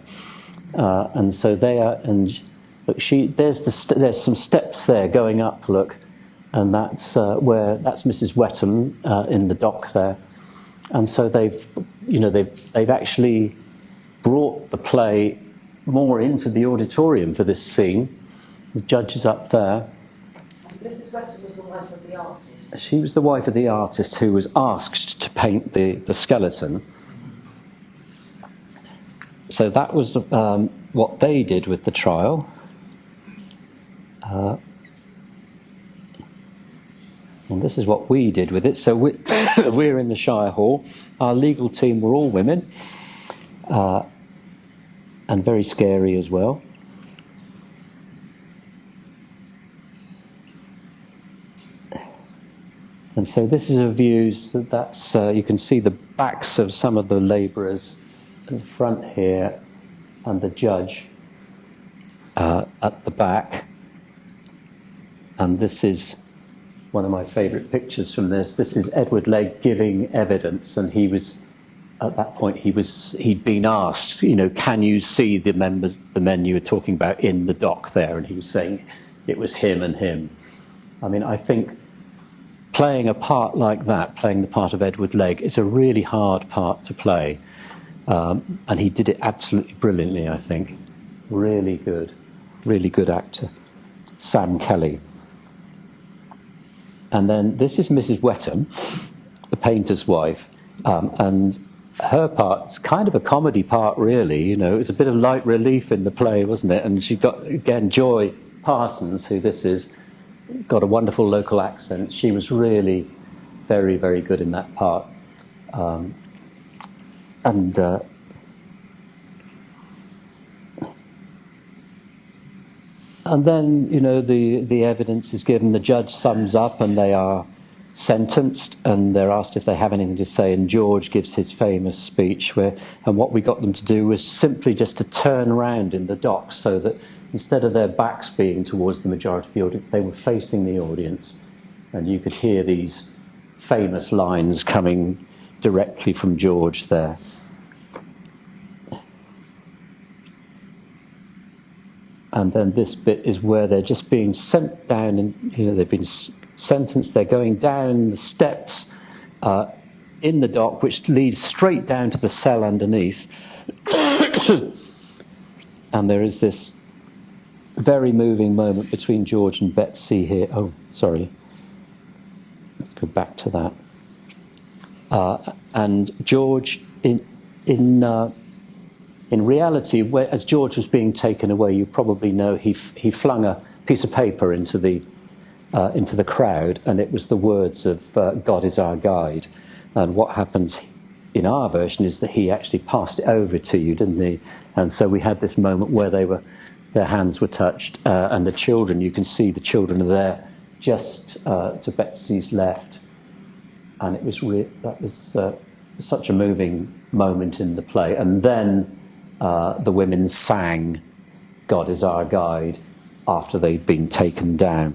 S2: And so they are, and look, there's some steps there going up, look. And that's that's Mrs. Wetham in the dock there. And so they've actually brought the play more into the auditorium for this scene. The judge is up there.
S5: Mrs. Wetton was the wife of the artist.
S2: She was the wife of the artist who was asked to paint the skeleton. So that was what they did with the trial. And this is what we did with it. So we're in the Shire Hall. Our legal team were all women, and very scary as well. And so this is a view, so that's you can see the backs of some of the labourers in front here, and the judge at the back. And this is one of my favourite pictures from this. This is Edward Legg giving evidence, and he was, at that point, he'd been asked, can you see the men you were talking about in the dock there? And he was saying it was him and him. I mean, I think playing a part like that, playing the part of Edward Legg, is a really hard part to play. And he did it absolutely brilliantly, I think. Really good actor. Sam Kelly. And then this is Mrs. Wetham, the painter's wife, and her part's kind of a comedy part, really. It was a bit of light relief in the play, wasn't it? And she got, again, Joy Parsons, who this is, got a wonderful local accent. She was really very, very good in that part. And then, the evidence is given, the judge sums up, and they are sentenced, and they're asked if they have anything to say, and George gives his famous speech, and what we got them to do was simply just to turn around in the dock, so that instead of their backs being towards the majority of the audience, they were facing the audience, and you could hear these famous lines coming directly from George there. And then this bit is where they're just being sent down, and they've been sentenced. They're going down the steps in the dock, which leads straight down to the cell underneath. And there is this very moving moment between George and Betsy here. Oh, sorry. Let's go back to that. And George, in reality, as George was being taken away, you probably know he flung a piece of paper into the crowd, and it was the words of "God is our guide." And what happens in our version is that he actually passed it over to you, didn't he? And so we had this moment where their hands were touched, and the children. You can see the children are there, just to Betsy's left, and it was that was such a moving moment in the play, and then. The women sang God is our guide after they'd been taken down.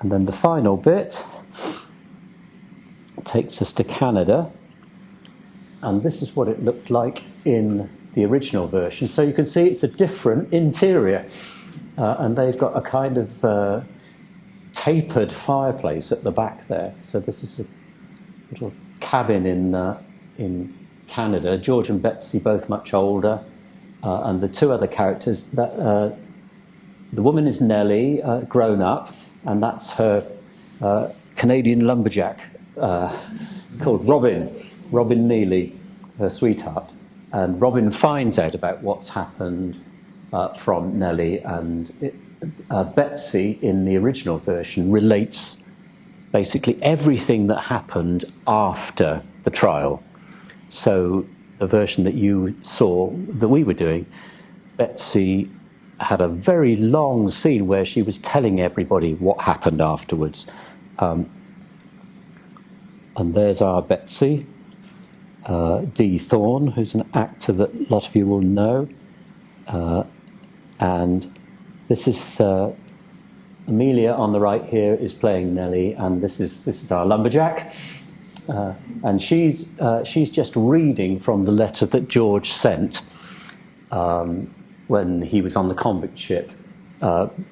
S2: And then the final bit takes us to Canada. And this is what it looked like in the original version. So you can see it's a different interior. And they've got a kind of tapered fireplace at the back there. So this is a little cabin in Canada. George and Betsy both much older, and the two other characters. The woman is Nellie, grown up, and that's her Canadian lumberjack called Robin Neely, her sweetheart. And Robin finds out about what's happened from Nellie, and Betsy in the original version relates basically everything that happened after the trial. So the version that you saw, that we were doing, Betsy had a very long scene where she was telling everybody what happened afterwards. And there's our Betsy, Dee Thorne, who's an actor that a lot of you will know. And this is Amelia on the right here is playing Nellie, and this is our lumberjack. And she's just reading from the letter that George sent when he was on the convict ship,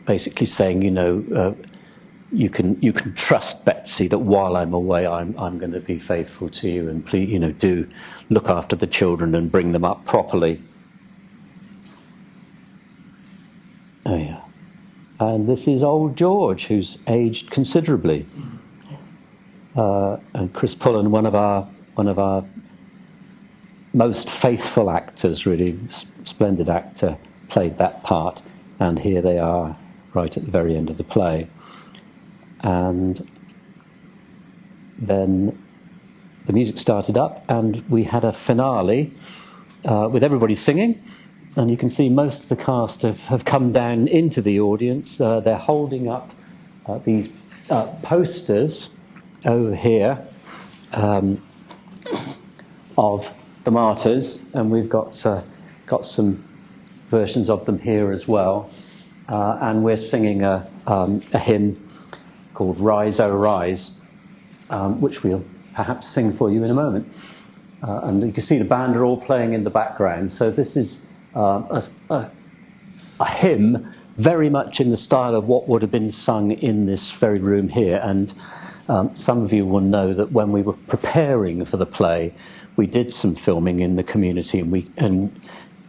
S2: basically saying, you can trust Betsy that while I'm away, I'm going to be faithful to you, and please, do look after the children and bring them up properly. Oh yeah, and this is old George, who's aged considerably, and Chris Pullen, one of our most faithful actors, really splendid actor, played that part, and here they are right at the very end of the play. And then the music started up and we had a finale with everybody singing, and you can see most of the cast have come down into the audience. They're holding up these posters over here of the Martyrs, and we've got some versions of them here as well, and we're singing a hymn called Rise, O Rise, which we'll perhaps sing for you in a moment. And you can see the band are all playing in the background. So this is a hymn very much in the style of what would have been sung in this very room here. And some of you will know that when we were preparing for the play, we did some filming in the community, and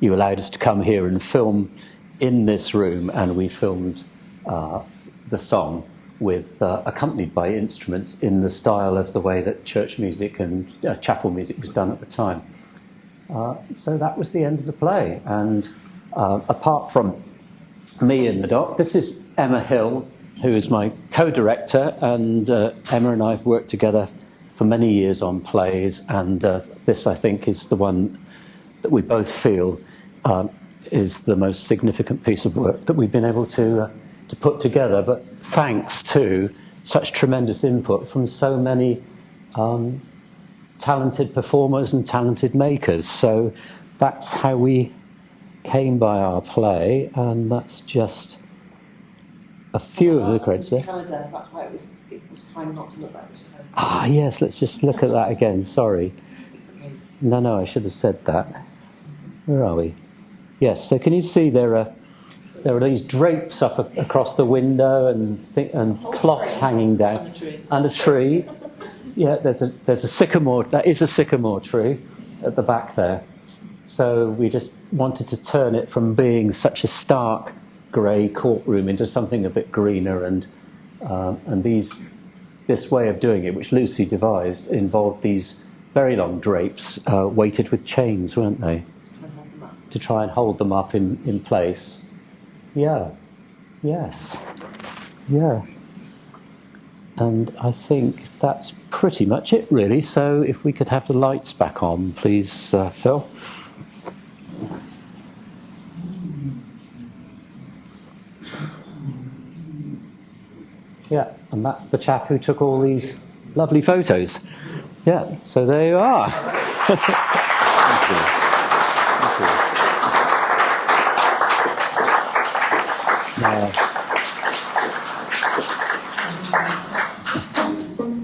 S2: you allowed us to come here and film in this room, and we filmed the song with accompanied by instruments in the style of the way that church music and chapel music was done at the time. So that was the end of the play. And apart from me and the doc, this is Emma Hill, who is my co-director, and Emma and I have worked together for many years on plays, and this, I think, is the one that we both feel is the most significant piece of work that we've been able to put together, but thanks to such tremendous input from so many talented performers and talented makers. So that's how we came by our play, and that's just a few of the credits there.
S5: Canada, that's why it was trying not to look like the show.
S2: Ah, yes, let's just look at that again. Sorry.
S5: Okay.
S2: No, I should have said that. Where are we? Yes, so can you see there are these drapes up across the window and cloth hanging down, and a tree. Yeah, there's a sycamore. That is a sycamore tree at the back there. So we just wanted to turn it from being such a stark grey courtroom into something a bit greener, and this way of doing it, which Lucy devised, involved these very long drapes weighted with chains, weren't they? To try and hold them up in place. Yeah. Yes. Yeah. And I think that's pretty much it, really. So if we could have the lights back on, please, Phil. Yeah, and that's the chap who took all these lovely photos. Yeah, so there you are. Thank you.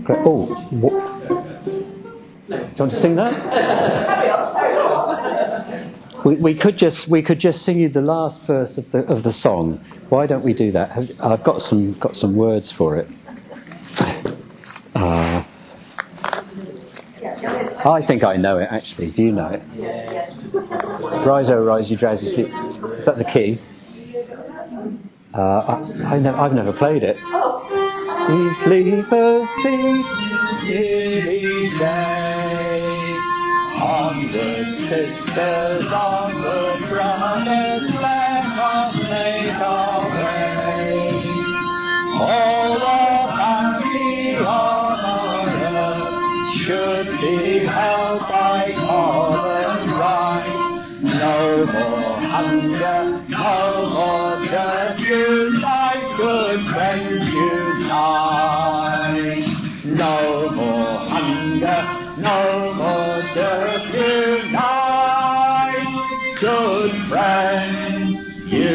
S2: Great. Oh, what? Do you want to sing that?
S5: Carry on.
S2: We could just sing you the last verse of the song. Why don't we do that? I've got some words for it. I think I know it, actually. Do you know it?
S5: Yes.
S2: Rise, oh rise, you drowsy sleep. Is that the key? I've never played it. He sleepers sleep
S6: Each day, on the sisters of the brothers, let us make our way. All the fancy of our earth should be held by common rights. No more hunger, no more dirt. Unite, good friends, unite. No more hunger, no more dirt. Unite, good friends, unite.